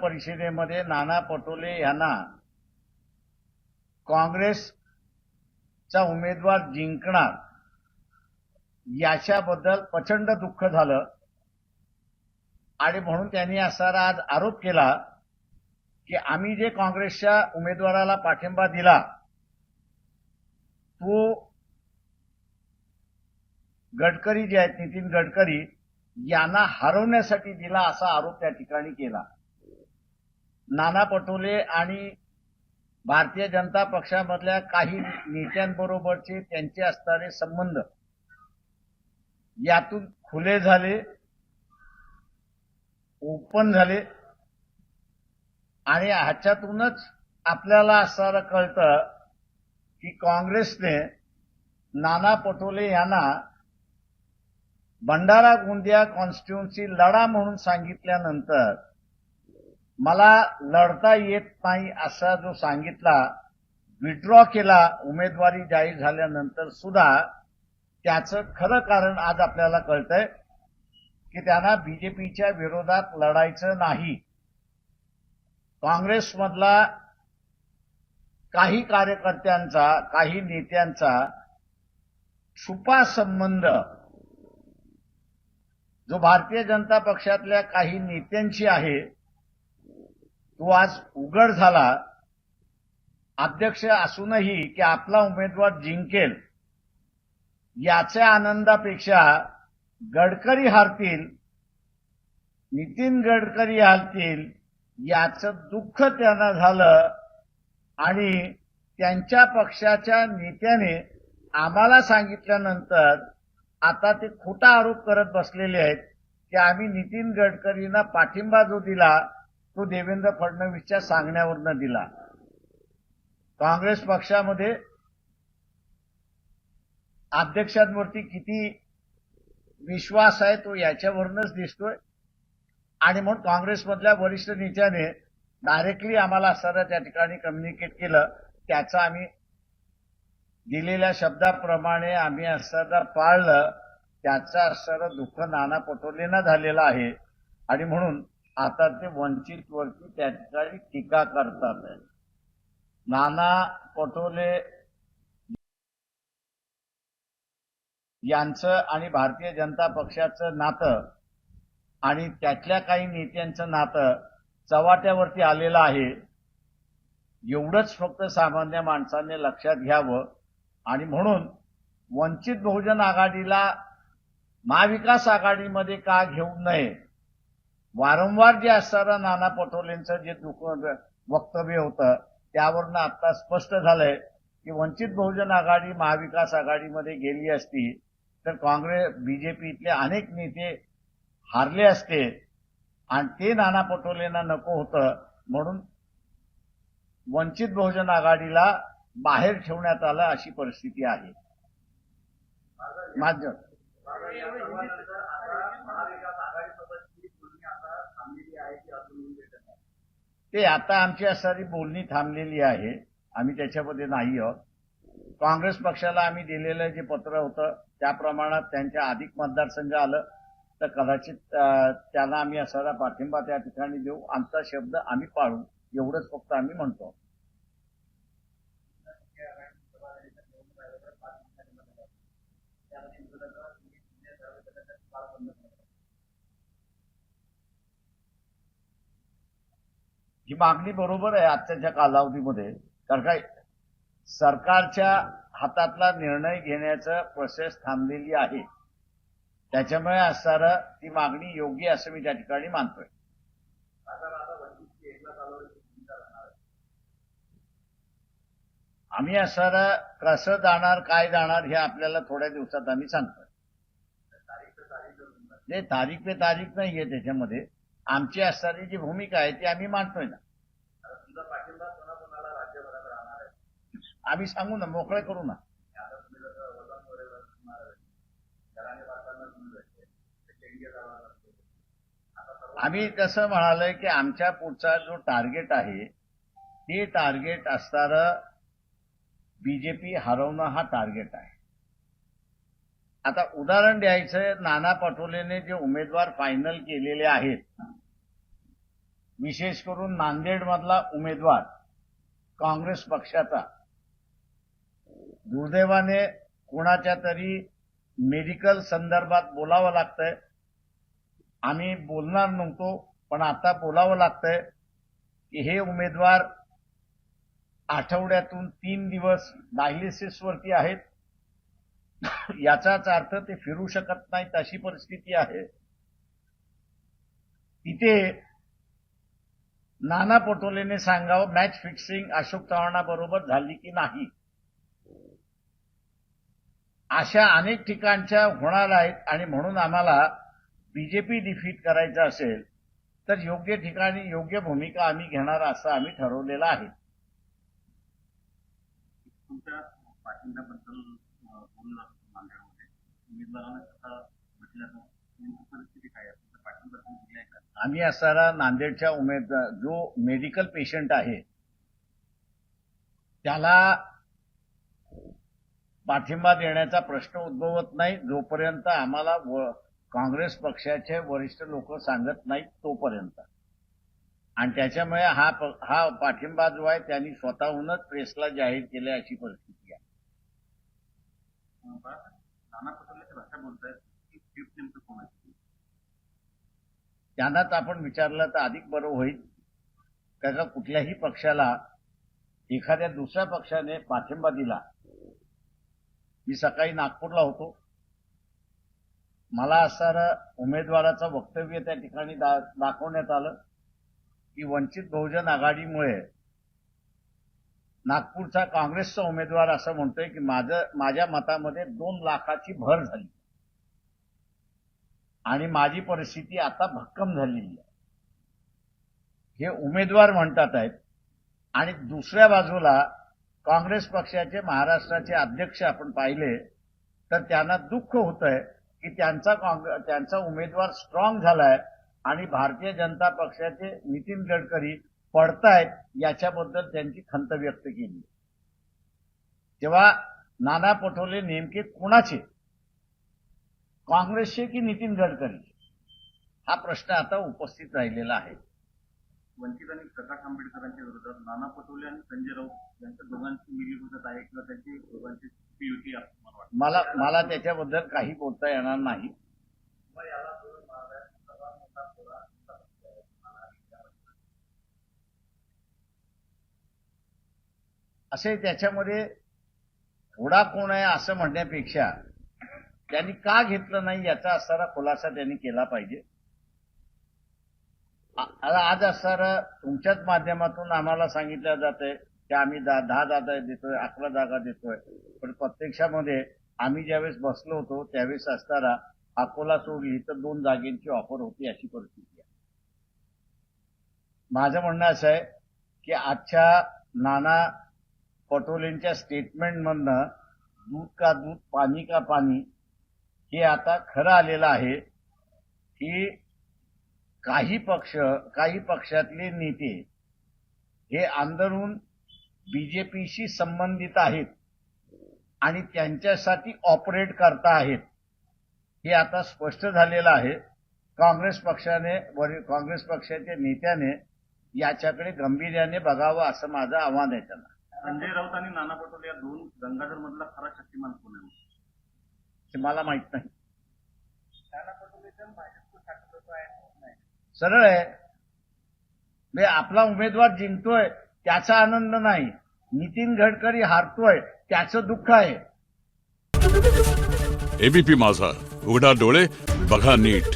परिषदेमध्ये नाना पटोले यांना काँग्रेसचा उमेदवार जिंकणार याच्याबद्दल प्रचंड दुःख झालं आणि म्हणून त्यांनी असा आज आरोप केला की आम्ही जे काँग्रेसच्या उमेदवाराला पाठिंबा दिला तो गडकरी जे आहेत नितीन गडकरी यांना हरवण्यासाठी दिला असा आरोप त्या ठिकाणी केला। नाना पटोले आणि भारतीय जनता पक्षामधल्या काही नेत्यांबरोबरचे त्यांचे असणारे संबंध यातून खुले झाले, ओपन झाले आणि ह्याच्यातूनच आपल्याला असं कळतं की काँग्रेसने नाना पटोले यांना भंडारा गोंदिया कॉन्स्टिट्युएन्सी लढा म्हणून सांगितल्यानंतर मला लढता येत नाही असा जो सांगितला, विड्रॉ केला उमेदवारी जाहीर झाल्यानंतर सुद्धा त्याचं खरं कारण आज आपल्याला कळतंय की त्यांना बीजेपीच्या विरोधात लढायचं नाही। काँग्रेसमधला काही कार्यकर्त्यांचा, काही नेत्यांचा छुपा संबंध जो भारतीय जनता पक्षातल्या काही नेत्यांशी आहे तो आज उघड झाला। अध्यक्ष असूनही की आपला उमेदवार जिंकेल याच्या आनंदापेक्षा गडकरी हारतील, नितीन गडकरी हारतील याचं दुःख त्यांना झालं आणि त्यांच्या पक्षाच्या नेत्याने आम्हाला सांगितल्यानंतर आता ते खोटा आरोप करत बसलेले आहेत की आम्ही नितीन गडकरींना पाठिंबा जो दिला तो देवेंद्र फडणवीसच्या सांगण्यावरनं दिला। काँग्रेस पक्षामध्ये अध्यक्षांवरती किती विश्वास आहे तो याच्यावरूनच दिसतोय आणि म्हणून काँग्रेसमधल्या वरिष्ठ नेत्याने डायरेक्टली आम्हाला असणारं त्या ठिकाणी कम्युनिकेट केलं, त्याचं आम्ही दिलेल्या शब्दाप्रमाणे आम्ही असणारं पाळलं, त्याचं असणारं दुःख नाना पटोलेंना झालेलं आहे आणि म्हणून आता ते वंचितवरती त्या ठिकाणी टीका करतात। नाना पटोले यांचं आणि भारतीय जनता पक्षाचं नातं आणि त्यातल्या काही नेत्यांचं नातं चव्हाट्यावरती आलेलं आहे, एवढंच फक्त सामान्य माणसाने लक्षात घ्यावं आणि म्हणून वंचित बहुजन आघाडीला महाविकास आघाडीमध्ये का घेऊ नये, वारंवार जे असणारं नाना पटोलेंचं जे वक्तव्य होतं त्यावरनं आता स्पष्ट झालंय की वंचित बहुजन आघाडी महाविकास आघाडीमध्ये गेली असती तर काँग्रेस बीजेपीतले अनेक नेते हारले असते आणि ते नाना पटोलेंना नको होतं म्हणून वंचित बहुजन आघाडीला बाहेर ठेवण्यात आलं अशी परिस्थिती आहे। ते आता आमची असणारी बोलणी थांबलेली आहे, आम्ही त्याच्यामध्ये नाही आहोत। काँग्रेस पक्षाला आम्ही दिलेलं जे पत्र होतं त्या प्रमाणात त्यांच्या अधिक मतदारसंघ आलं तर कदाचित त्यांना आम्ही असणारा पाठिंबा त्या ठिकाणी देऊ, आमचा शब्द आम्ही पाळू, एवढंच फक्त आम्ही म्हणतो। ही मागणी बरोबर आहे आजच्या कालावधीमध्ये, कारण काय सरकारच्या हातातला निर्णय घेण्याचं प्रोसेस थांबलेली आहे, त्याच्यामुळे असणारं ती मागणी योग्य असं मी त्या ठिकाणी मानतोय। आम्ही असणारं कसं जाणार काय जाणार हे आपल्याला थोड्या दिवसात आम्ही सांगतोय। ते तारीख पे तारीख नाहीये, त्याच्यामध्ये आमची असणारी जी भूमिका आहे ती आम्ही मांडतोय ना। आम्ही सांगू ना, मोकळे करू ना। आम्ही तसं म्हणालोय की आमच्या पुढचा जो टार्गेट आहे ते टार्गेट असणारं बीजेपी हरवणं हा टार्गेट आहे। आता उदाहरण द्यायचं, नाना पटोलेने जे उमेदवार फायनल केलेले आहेत विशेष करून नांदेडमधला उमेदवार काँग्रेस पक्षाचा दुर्दैवाने कोणाच्या तरी मेडिकल संदर्भात बोलावं लागतंय. आम्ही बोलणार नव्हतो, पण आता बोलावं लागतंय की हे उमेदवार आठवड्यातून 3 दिवस डायलिसिसवरती आहेत. याचाच अर्थ ते फिरू शकत नाहीत अशी परिस्थिती आहे. तिथे नाना पटोलेने सांगावं मॅच फिक्सिंग अशोक चव्हाणाबरोबर झाली की नाही. अशा अनेक ठिकाणच्या होणार आहेत आणि म्हणून आम्हाला बीजेपी डिफीट करायचं असेल तर योग्य ठिकाणी योग्य भूमिका आम्ही घेणार असं आम्ही ठरवलेलं आहे. तुमच्या पाठिंब्याबद्दल बोललं नांदेडमध्ये उमेदवारांना कसा म्हटल्याचं नेमकी परिस्थिती काय आहे? तुमच्या पाठिंबा तुम्ही दिलाय का? आम्ही असणारा नांदेडच्या उमेदवार जो मेडिकल पेशंट आहे त्याला पाठिंबा देण्याचा प्रश्न उद्भवत नाही जोपर्यंत आम्हाला काँग्रेस पक्षाचे वरिष्ठ लोक सांगत नाहीत तोपर्यंत. आणि त्याच्यामुळे हा पाठिंबा जो आहे त्यांनी स्वतःहूनच प्रेसला जाहीर केले अशी परिस्थिती आहे. नाना पटोलेची भाषा बोलतायत की चिफ नेमकं कोण आहे? त्यांनाच आपण विचारलं तर अधिक बरं होईल. त्याचा कुठल्याही पक्षाला एखाद्या दुसऱ्या पक्षाने पाठिंबा दिला. मी सकाळी नागपूरला होतो. मला असणारं उमेदवाराचं वक्तव्य त्या ठिकाणी दाखवण्यात आलं की वंचित बहुजन आघाडीमुळे नागपूरचा काँग्रेसचा उमेदवार असं म्हणतोय की माझ्या मतामध्ये 2 लाखाची भर झाली आणि माझी परिस्थिती आता भक्कम झालेली आहे. हे उमेदवार म्हणतात आहेत. आणि दुसऱ्या बाजूला काँग्रेस पक्षाचे महाराष्ट्राचे अध्यक्ष आपण पाहिले तर त्यांना दुःख होतंय की त्यांचा उमेदवार स्ट्रॉंग झालाय आणि भारतीय जनता पक्षाचे नितीन गडकरी पडतायत याच्याबद्दल त्यांची खंत व्यक्त केली. तेव्हा नाना पटोले नेमके कोणाचे, काँग्रेसचे की नितीन गडकरी, हा प्रश्न आता उपस्थित राहिलेला आहे. वंचित आणि प्रकाश आंबेडकरांच्या विरोधात नाना पटोले आणि संजय राऊत यांच्या दोघांची मिलीभगत आहे किंवा त्यांची दोघांची युती असं मला वाटतं. मला त्याच्याबद्दल काही बोलता येणार नाही. असे त्याच्यामध्ये थोडा कोण आहे असं म्हणण्यापेक्षा त्यांनी का घेतलं नाही याचा असणारा खुलासा त्यांनी केला पाहिजे. आज असणारा तुमच्याच माध्यमातून आम्हाला सांगितलं जातंय की आम्ही 10 जागा देतोय, 11 जागा देतोय, पण प्रत्यक्षामध्ये आम्ही ज्यावेळेस बसलो होतो त्यावेळेस असताना अकोला सोडली तर 2 जागेंची ऑफर होती अशी परिस्थिती आहे. माझं म्हणणं असं आहे की आजच्या नाना पटोलेंच्या स्टेटमेंटमधनं दूध का दूध पाणी का पाणी हे आता खरं आलेलं आहे की काही पक्षातले नेते हे अंदरून बीजेपीशी संबंधित आहेत आणि त्यांच्यासाठी ऑपरेट करता आहेत हे आता स्पष्ट झालेलं आहे. काँग्रेस पक्षाच्या नेत्याने याच्याकडे गांभीर्याने बघावं असं माझं आव्हान आहे त्यांना. संजय राऊत आणि नाना पटोले या 2 गंगाधर मधला खरा शक्तिमान कोण आहे हे मला माहित नाही. सरळ आहे. म्हणजे आपला उमेदवार जिंकतोय त्याचा आनंद नाही, नितीन गडकरी हारतोय त्याचं दुःख आहे. एबीपी माझा, उघडा डोळे बघा नीट.